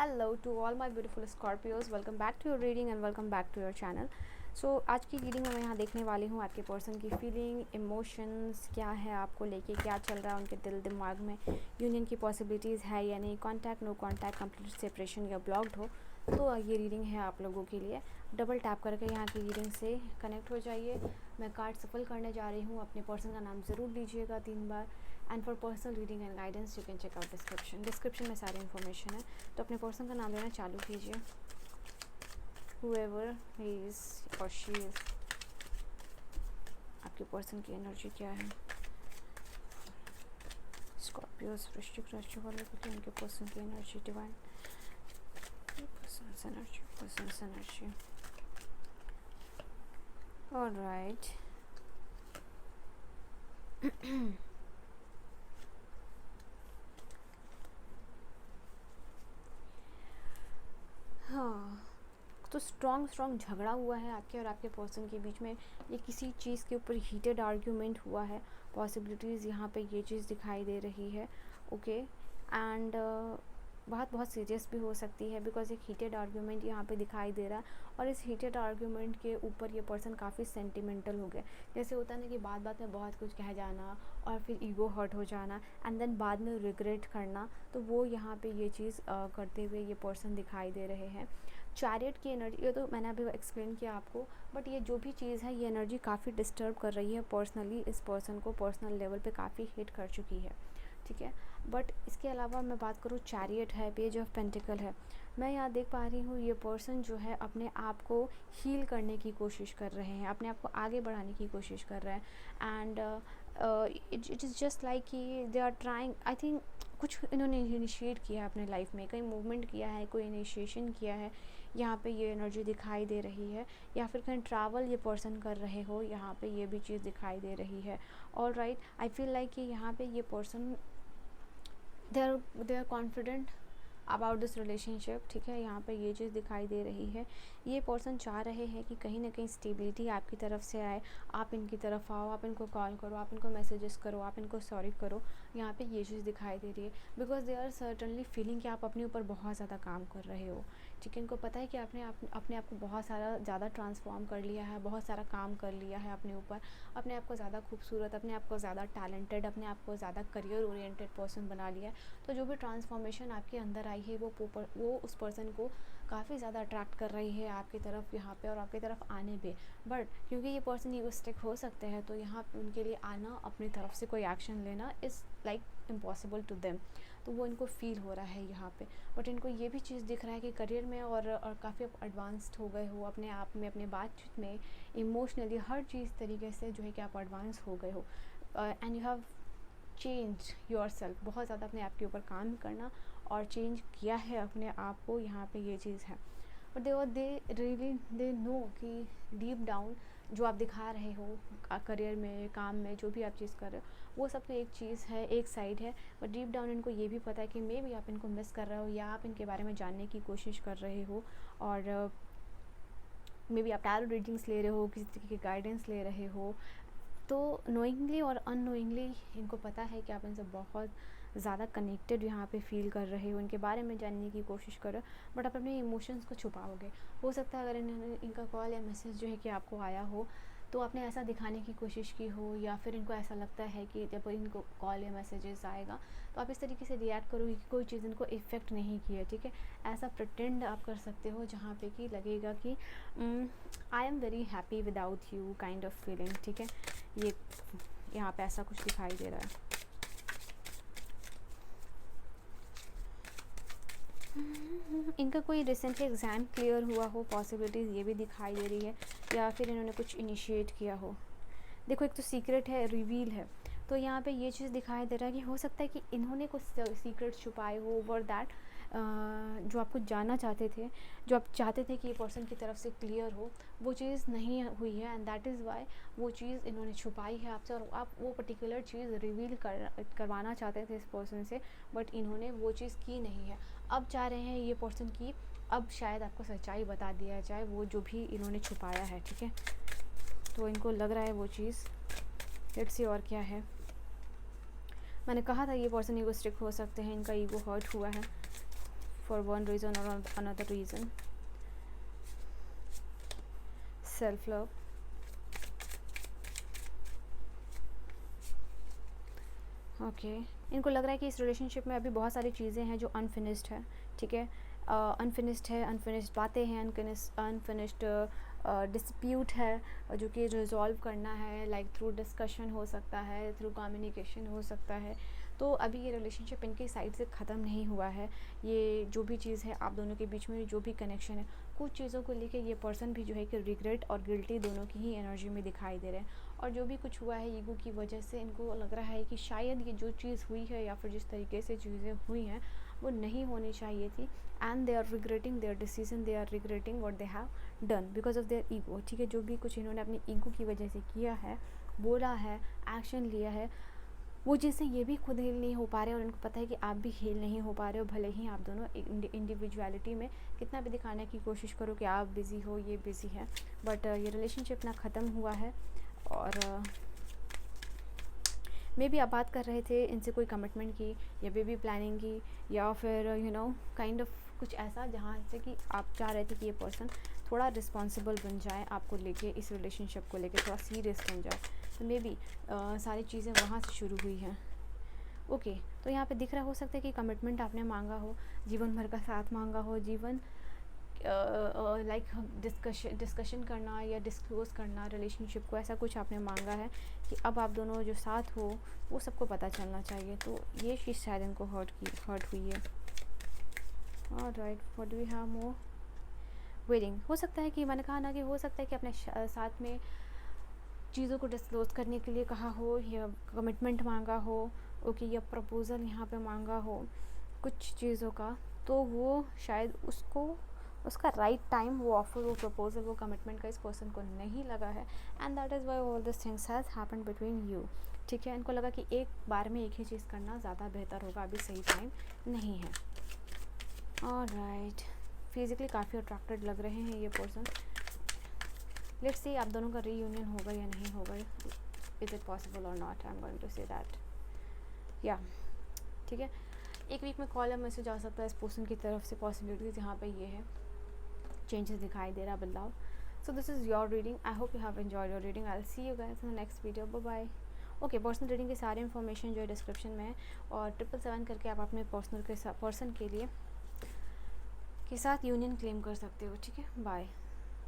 Hello to all my beautiful Scorpios. Welcome back to your reading and welcome back to your channel. आज की reading में मैं यहाँ देखने वाली हूँ आपके पर्सन की फीलिंग, इमोशंस क्या है, आपको लेके क्या चल रहा है उनके दिल दिमाग में, यूनियन की पॉसिबिलिटीज़ है या नहीं, contact no contact, complete separation या ब्लॉक्ड हो। तो ये रीडिंग है आप लोगों के लिए। डबल टैप करके यहाँ की रीडिंग से कनेक्ट हो जाइए। मैं कार्ड सफल करने जा रही हूँ। अपने पर्सन का नाम ज़रूर लीजिएगा 3 बार। And for personal reading and guidance you can check out description में सारी इन्फॉर्मेशन है। तो अपने पर्सन का नाम लेना चालू कीजिए। whoever he is or she is, आपके पर्सन की एनर्जी क्या है। स्कॉर्पियोस वृश्चिक राशि वाले को उनके पर्सन की energy divine persons energy. Alright, हाँ, तो स्ट्रॉन्ग झगड़ा हुआ है आपके और आपके पर्सन के बीच में। ये किसी चीज़ के ऊपर हीटेड आर्ग्यूमेंट हुआ है। पॉसिबिलिटीज़ यहाँ पे ये चीज़ दिखाई दे रही है। ओके, एंड बात बहुत सीरियस भी हो सकती है बिकॉज एक हीटेड आर्ग्यूमेंट यहाँ पे दिखाई दे रहा है। और इस हीटेड आर्ग्यूमेंट के ऊपर ये पर्सन काफ़ी सेंटिमेंटल हो गया। जैसे होता है ना कि बात में बहुत कुछ कह जाना और फिर ईगो हर्ट हो जाना एंड देन बाद में रिग्रेट करना, तो वो यहाँ पे ये चीज़ करते हुए ये पर्सन दिखाई दे रहे हैं। चैरियट की एनर्जी, ये तो मैंने अभी एक्सप्लेन किया आपको, बट ये जो भी चीज़ है ये एनर्जी काफ़ी डिस्टर्ब कर रही है पर्सनली। इस पर्सन को पर्सनल लेवल पे काफ़ी हिट कर चुकी है, ठीक है। बट इसके अलावा मैं बात करूँ, चैरियट है, पेज ऑफ पेंटिकल है। मैं यहाँ देख पा रही हूँ ये पर्सन जो है अपने आप को हील करने की कोशिश कर रहे हैं, अपने आप को आगे बढ़ाने की कोशिश कर रहे हैं। And it is just like कि they are trying, I think कुछ इन्होंने इनिशिएट किया है अपने लाइफ में, कहीं मूवमेंट किया है, कोई इनिशिएशन किया है। यहाँ पे ये एनर्जी दिखाई दे रही है। या फिर कहीं ट्रैवल ये पर्सन कर रहे हो, यहाँ पे ये भी चीज़ दिखाई दे रही है। All right, I feel like कि यहाँ पे ये person they are confident about this relationship, ठीक है। यहाँ पे ये चीज़ दिखाई दे रही है। ये पर्सन चाह रहे हैं कि कहीं ना कहीं स्टेबिलिटी आपकी तरफ से आए, आप इनकी तरफ आओ, आप इनको कॉल करो, आप इनको मैसेजेस करो, आप इनको सॉरी करो। यहाँ पे ये चीज़ दिखाई दे रही है because they are certainly feeling कि आप अपने ऊपर बहुत ज़्यादा काम कर रहे हो, ठीक है। इनको पता है कि आपने अपने आप को बहुत सारा ज़्यादा ट्रांसफॉर्म कर लिया है, बहुत सारा काम कर लिया है अपने ऊपर, अपने आप को ज़्यादा खूबसूरत, अपने आप को ज़्यादा टैलेंटेड, अपने आप को ज़्यादा करियर ओरिएंटेड पर्सन बना लिया है। तो जो भी ट्रांसफॉर्मेशन आपके अंदर आई है वो उस पर्सन को काफ़ी ज़्यादा अट्रैक्ट कर रही है आपकी तरफ यहाँ पे और आपकी तरफ आने पे। बट क्योंकि ये पर्सन ईगोइस्टिक हो सकते हैं तो यहाँ पे उनके लिए आना, अपनी तरफ से कोई एक्शन लेना is like impossible to them. तो वो इनको फील हो रहा है यहाँ पे। बट इनको ये भी चीज़ दिख रहा है कि करियर में और काफ़ी एडवांस्ड हो गए हो अपने आप में, अपने बातचीत में, इमोशनली, हर चीज़ तरीके से जो है कि आप एडवांस हो गए हो। And you have change your self, बहुत ज़्यादा अपने आप के ऊपर काम करना और चेंज किया है अपने आप को, यहाँ पे ये चीज़ है। बट दे नो कि डीप डाउन जो आप दिखा रहे हो करियर में, काम में, जो भी आप चीज़ कर रहे हो वो सब तो एक चीज़ है, एक साइड है। बट डीप डाउन इनको ये भी पता है कि मे बी आप इनको मिस कर रहे हो या आप इनके बारे में जानने की कोशिश कर रहे हो। और मे बी आप टैरो रीडिंग्स ले रहे हो, किसी तरीके की गाइडेंस ले रहे हो। तो नोइंगली और अननोइंगली इनको पता है कि आप इनसे बहुत ज़्यादा कनेक्टेड यहाँ पे फील कर रहे हो, इनके बारे में जानने की कोशिश कर रहे हो। बट आप अपने इमोशंस को छुपाओगे। हो सकता है अगर इन्होंने इनका कॉल या मैसेज जो है कि आपको आया हो तो आपने ऐसा दिखाने की कोशिश की हो, या फिर इनको ऐसा लगता है कि जब इनको कॉल या मैसेजेस आएगा तो आप इस तरीके से रिएक्ट करोगे कि कोई चीज़ इनको इफ़ेक्ट नहीं की है, ठीक है। ऐसा प्रिटेंड आप कर सकते हो जहाँ पे कि लगेगा कि I am very happy without you kind of feeling, ठीक है। ये यहाँ पे ऐसा कुछ दिखाई दे रहा है। इनका कोई रिसेंटली एग्ज़ाम क्लियर हुआ हो, पॉसिबिलिटीज़ ये भी दिखाई दे रही है। या फिर इन्होंने कुछ इनिशिएट किया हो। देखो, एक तो सीक्रेट है, रिवील है। तो यहाँ पे ये चीज़ दिखाई दे रहा है कि हो सकता है कि इन्होंने कुछ सीक्रेट छुपाए हो ओवर दैट, जो आपको जानना चाहते थे, जो आप चाहते थे कि ये पर्सन की तरफ से क्लियर हो, वो चीज़ नहीं हुई है। एंड दैट इज़ वाई वो चीज़ इन्होंने छुपाई है आपसे और आप वो पर्टिकुलर चीज़ रिवील करवाना चाहते थे इस पर्सन से, बट इन्होंने वो चीज़ की नहीं है। अब चाह रहे हैं ये पर्सन की अब शायद आपको सच्चाई बता दिया जाए, वो जो भी इन्होंने छुपाया है, ठीक है। तो इनको लग रहा है वो चीज़। लेट्स सी और क्या है। मैंने कहा था ये पर्सन ईगोइस्टिक हो सकते हैं, इनका ईगो हर्ट हुआ है। for one reason or another reason. Self love. Okay इनको लग रहा है कि इस रिलेशनशिप में अभी बहुत सारी चीज़ें हैं जो अनफिनिश्ड है, ठीक है, अनफिनिश्ड है, अनफिनिश्ड बातें हैं, अनफिनिश्ड डिस्प्यूट है जो कि रिजॉल्व करना है, लाइक थ्रू डिस्कशन हो सकता है, थ्रू कम्युनिकेशन हो सकता है। तो अभी ये रिलेशनशिप इनकी साइड से ख़त्म नहीं हुआ है। ये जो भी चीज़ है आप दोनों के बीच में, जो भी कनेक्शन है, कुछ चीज़ों को लेके ये पर्सन भी जो है कि रिग्रेट और गिल्टी दोनों की ही एनर्जी में दिखाई दे रहे हैं। और जो भी कुछ हुआ है ईगो की वजह से इनको लग रहा है कि शायद ये जो चीज़ हुई है या फिर जिस तरीके से चीज़ें हुई हैं वो नहीं होनी चाहिए थी, and they are regretting their decision, they are regretting what they have done because of their ego, ठीक है। जो भी कुछ इन्होंने अपनी ईगो की वजह से किया है, बोला है, एक्शन लिया है, वो चीज़ें ये भी खुद हील नहीं हो पा रहे और उनको पता है कि आप भी हील नहीं हो पा रहे हो। भले ही आप दोनों इंडिविजुअलिटी में कितना भी दिखाने की कोशिश करो कि आप बिज़ी हो, ये बिज़ी है, बट ये रिलेशनशिप ना ख़त्म हुआ है। और मे बी आप बात कर रहे थे इनसे कोई कमिटमेंट की या बेबी प्लानिंग की, या फिर काइंड ऑफ कुछ ऐसा जहाँ से कि आप चाह रहे थे कि ये पर्सन थोड़ा रिस्पॉन्सिबल बन जाए आपको लेके, इस रिलेशनशिप को लेके थोड़ा सीरियस बन जाए। तो मे बी सारी चीज़ें वहाँ से शुरू हुई हैं। ओके तो यहाँ पे दिख रहा हो सकता है कि कमिटमेंट आपने मांगा हो, जीवन भर का साथ मांगा हो, जीवन लाइक डिस्कशन करना या डिस्क्लोज़ करना रिलेशनशिप को, ऐसा कुछ आपने मांगा है कि अब आप दोनों जो साथ हो वो सबको पता चलना चाहिए। तो ये चीज़ शायद इनको हर्ट हुई है। Alright, what do we have more? Waiting. हो सकता है कि मैंने कहा ना कि हो सकता है कि अपने साथ में चीज़ों को डिस्क्लोज़ करने के लिए कहा हो, या कमिटमेंट मांगा हो, ओके, या प्रपोज़ल यहाँ पे मांगा हो कुछ चीज़ों का, तो वो शायद उसका राइट टाइम, वो ऑफर, वो प्रपोजल, वो कमिटमेंट का इस पर्सन को नहीं लगा है, and that is why all this things has happened between you, ठीक है। इनको लगा कि एक बार में एक ही चीज़ करना ज़्यादा बेहतर होगा, अभी सही टाइम नहीं है। ऑलराइट, फिजिकली काफ़ी अट्रैक्टेड लग रहे हैं ये पर्सन। लेट्स सी आप दोनों का रीयूनियन होगा या नहीं होगा, इज़ इट पॉसिबल और not, I am going to say that, या ठीक है। एक वीक में कॉल या मैसेज आ सकता है इस पर्सन की तरफ से, पॉसिबिलिटीज़ यहाँ पे ये है, चेंजेस दिखाई दे रहा, बदलाव। So this is your reading, I hope you have enjoyed your reading, I will see you guys in the next video, bye bye. Okay, personal reading की सारी इन्फॉर्मेशन जो है डिस्क्रिप्शन में है, और 777 करके आप अपने पर्सन के लिए के साथ यूनियन क्लेम कर सकते हो, ठीक है। बाय।